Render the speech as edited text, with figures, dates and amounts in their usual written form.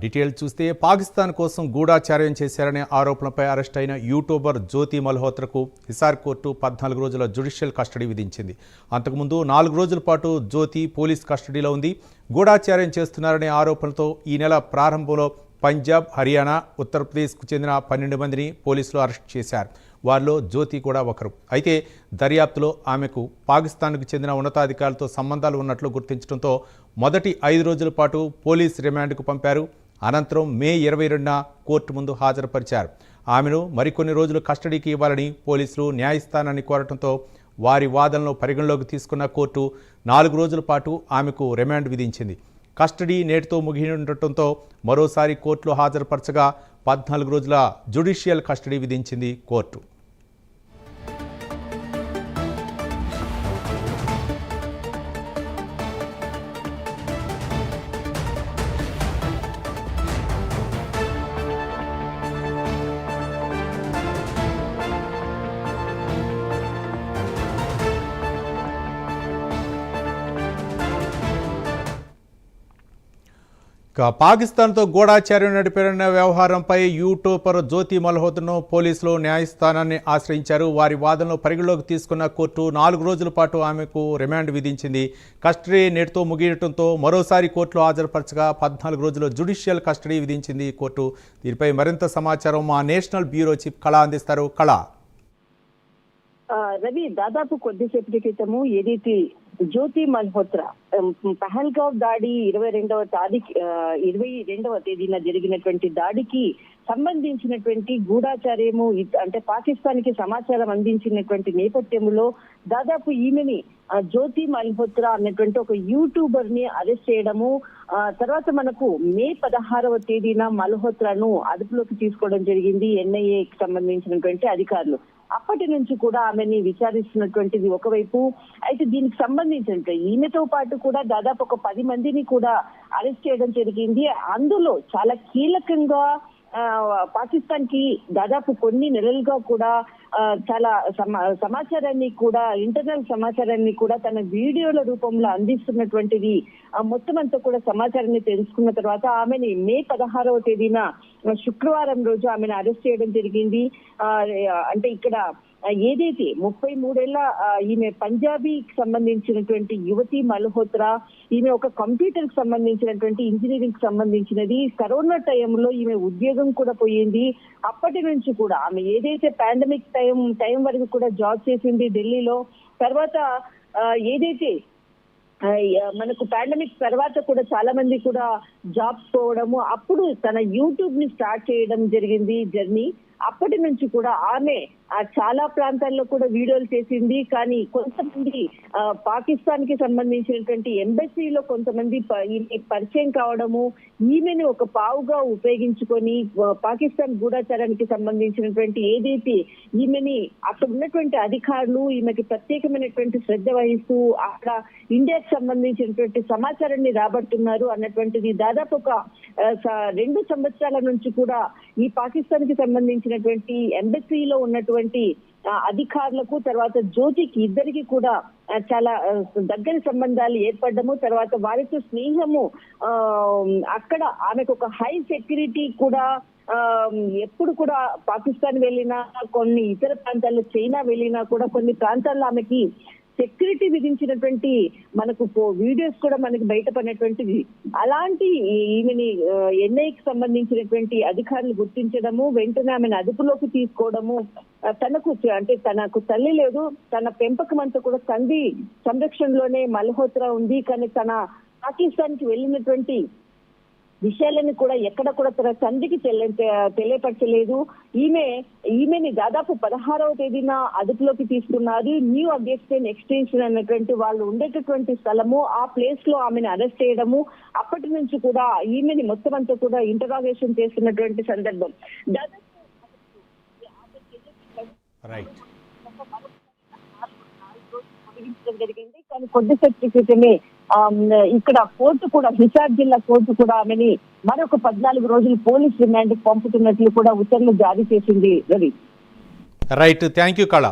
Details చూస్తే పాకిస్తాన్ కోసం గూఢాచార్యం చేశారనే ఆరోపణలపై అరెస్ట్ అయిన యూట్యూబర్ జ్యోతి మల్హోత్రకు హిసార్ కోర్టు 14 రోజుల జ్యుడిషియల్ కస్టడీ విధించింది. అంతకుముందు 4 రోజుల పాటు జ్యోతి పోలీస్ కస్టడీలో ఉంది. గూఢాచార్యం చేస్తున్నారనే ఆరోపణలతో ఈ నెల ప్రారంభంలో పంజాబ్, హర్యానా, ఉత్తరప్రదేశ్కు చెందిన 12 మందిని పోలీసులు అరెస్ట్ చేశారు. వారిలో జ్యోతి కూడా ఒకరు. అయితే దర్యాప్తులో ఆమెకు పాకిస్తాన్కు చెందిన ఉన్నతాధికారులతో సంబంధాలు ఉన్నట్లు గుర్తించడంతో మొదటి 5 రోజుల పాటు పోలీస్ రిమాండ్కు పంపారు. అనంతరం మే 22న కోర్టు ముందు హాజరుపరిచారు. ఆమెను మరికొన్ని రోజులు కస్టడీకి ఇవ్వాలని పోలీసులు న్యాయస్థానాన్ని కోరటంతో వారి వాదనలు పరిగణలోకి తీసుకున్న కోర్టు 4 రోజుల పాటు ఆమెకు రిమాండ్ విధించింది. కస్టడీ నేటితో ముగియనుండటంతో మరోసారి కోర్టులో హాజరుపరచగా 14 రోజుల జ్యుడిషియల్ కస్టడీ విధించింది కోర్టు. పాకిస్తాన్తో గూఢాచార్యం నడిపిన వ్యవహారంపై యూట్యూబర్ జ్యోతి మల్హోత్రను పోలీసులు న్యాయస్థానాన్ని ఆశ్రయించారు. వారి వాదనలు పరిగణలోకి తీసుకున్న కోర్టు 4 రోజుల పాటు ఆమెకు రిమాండ్ విధించింది. కస్టడీ నేటితో ముగియడంతో మరోసారి కోర్టులో హాజరుపరచగా 14 రోజుల జ్యుడిషియల్ కస్టడీ విధించింది కోర్టు. దీనిపై మరింత సమాచారం మా నేషనల్ బ్యూరో చీఫ్ కళ అందిస్తారు. కళ. రవి, దాదాపు కొద్దిసేపటి క్రితము ఏదైతే జ్యోతి మల్హోత్రా పహల్గావ్ దాడి 22వ తేదీన జరిగినటువంటి దాడికి సంబంధించినటువంటి గూఢాచార్యము అంటే పాకిస్తాన్ కి సమాచారం అందించినటువంటి నేపథ్యంలో దాదాపు ఈమెని జ్యోతి మల్హోత్రా అన్నటువంటి ఒక యూట్యూబర్ ని అరెస్ట్ చేయడము, తర్వాత మనకు మే 16వ తేదీన మల్హోత్రాను అదుపులోకి తీసుకోవడం జరిగింది ఎన్ఐఏకి సంబంధించినటువంటి అధికారులు. అప్పటి నుంచి కూడా ఆమెని విచారిస్తున్నటువంటిది ఒకవైపు. అయితే దీనికి సంబంధించిన ఈమెతో పాటు కూడా దాదాపు ఒక 10 మందిని కూడా అరెస్ట్ చేయడం జరిగింది. అందులో చాలా కీలకంగా పాకిస్తాన్ కి దాదాపు కొన్ని నెలలుగా కూడా చాలా సమాచారాన్ని కూడా ఇంటర్నల్ సమాచారాన్ని కూడా తన వీడియోల రూపంలో అందిస్తున్నటువంటిది మొత్తం అంతా కూడా సమాచారాన్ని తెలుసుకున్న తర్వాత ఆమెని మే 16వ తేదీన శుక్రవారం రోజు ఆమెను అరెస్ట్ చేయడం జరిగింది. అంటే ఇక్కడ ఏదైతే 33 ఏళ్ల ఈమె పంజాబీకి సంబంధించినటువంటి యువతి మల్హోత్రా, ఈమె ఒక కంప్యూటర్ కి సంబంధించినటువంటి ఇంజనీరింగ్ కి సంబంధించినది. కరోనా టైంలో ఈమె ఉద్యోగం కూడా పోయింది. అప్పటి నుంచి కూడా ఆమె ఏదైతే పాండమిక్ టైం వరకు కూడా జాబ్ చేసింది ఢిల్లీలో. తర్వాత ఏదైతే మనకు పాండమిక్ తర్వాత కూడా చాలా మంది కూడా జాబ్స్ పోవడము, అప్పుడు తన యూట్యూబ్ ని స్టార్ట్ చేయడం జరిగింది జర్నీ. అప్పటి నుంచి కూడా ఆమె చాలా ప్రాంతాల్లో కూడా వీడియోలు చేసింది. కానీ కొంతమంది పాకిస్తాన్ కి సంబంధించినటువంటి ఎంబసీలో కొంతమంది పరిచయం కావడము, ఈమెను ఒక పావుగా ఉపయోగించుకొని పాకిస్తాన్ గూఢాచారానికి సంబంధించినటువంటి ఏదైతే ఈమెని అక్కడ ఉన్నటువంటి అధికారులు ఈమెకి ప్రత్యేకమైనటువంటి శ్రద్ధ వహిస్తూ అక్కడ ఇండియాకి సంబంధించినటువంటి సమాచారాన్ని రాబడుతున్నారు అన్నటువంటిది దాదాపు ఒక 2 సంవత్సరాల నుంచి కూడా ఈ పాకిస్తాన్ కి సంబంధించినటువంటి ఎంబసీలో ఉన్నటువంటి అధికారులకు తర్వాత జ్యోతికి ఇద్దరికి కూడా చాలా దగ్గర సంబంధాలు ఏర్పడము, తర్వాత వారితో స్నేహము, అక్కడ ఆమెకు ఒక హై సెక్యూరిటీ కూడా ఎప్పుడు కూడా పాకిస్తాన్ వెళ్ళినా కొన్ని ఇతర ప్రాంతాల్లో చైనా వెళ్ళినా కూడా కొన్ని ప్రాంతాల్లో ఆమెకి సెక్యూరిటీ విధించినటువంటి మనకు వీడియోస్ కూడా మనకి బయటపడినటువంటిది. అలాంటి ఈమెని ఎన్ఐకి సంబంధించినటువంటి అధికారులు గుర్తించడము, వెంటనే ఆమెను అదుపులోకి తీసుకోవడము, తనకు తల్లి లేదు, తన పెంపకం అంతా కూడా తండ్రి సంరక్షణలోనే మల్హోత్రా ఉంది. కానీ తన పాకిస్తాన్ కి వెళ్ళినటువంటి విషయాలను కూడా ఎక్కడ కూడా తన తండ్రికి తెలియపరచలేదు. ఈమెని దాదాపు 16వ తేదీన అదుపులోకి తీసుకున్నారు. న్యూ అగస్టిన్ ఎక్స్టెన్షన్ అన్నటువంటి వాళ్ళు ఉండేటటువంటి స్థలము, ఆ ప్లేస్ లో ఆమెను అరెస్ట్ చేయడము, అప్పటి నుంచి కూడా ఈమెని మొత్తం అంతా కూడా ఇంటరాగేషన్ చేస్తున్నటువంటి సందర్భం. దాదాపు జరిగింది. కానీ కొద్దిసేపటి క్రితమే ఇక్కడ కోర్టు కూడా హిసార్ జిల్లా కోర్టు కూడా ఆమెని మరొక 14 రోజులు పోలీస్ రిమాండ్ పంపుతున్నట్లు కూడా ఉత్తర్వులు జారీ చేసింది. రవి. రైట్, థ్యాంక్ యూ కళ.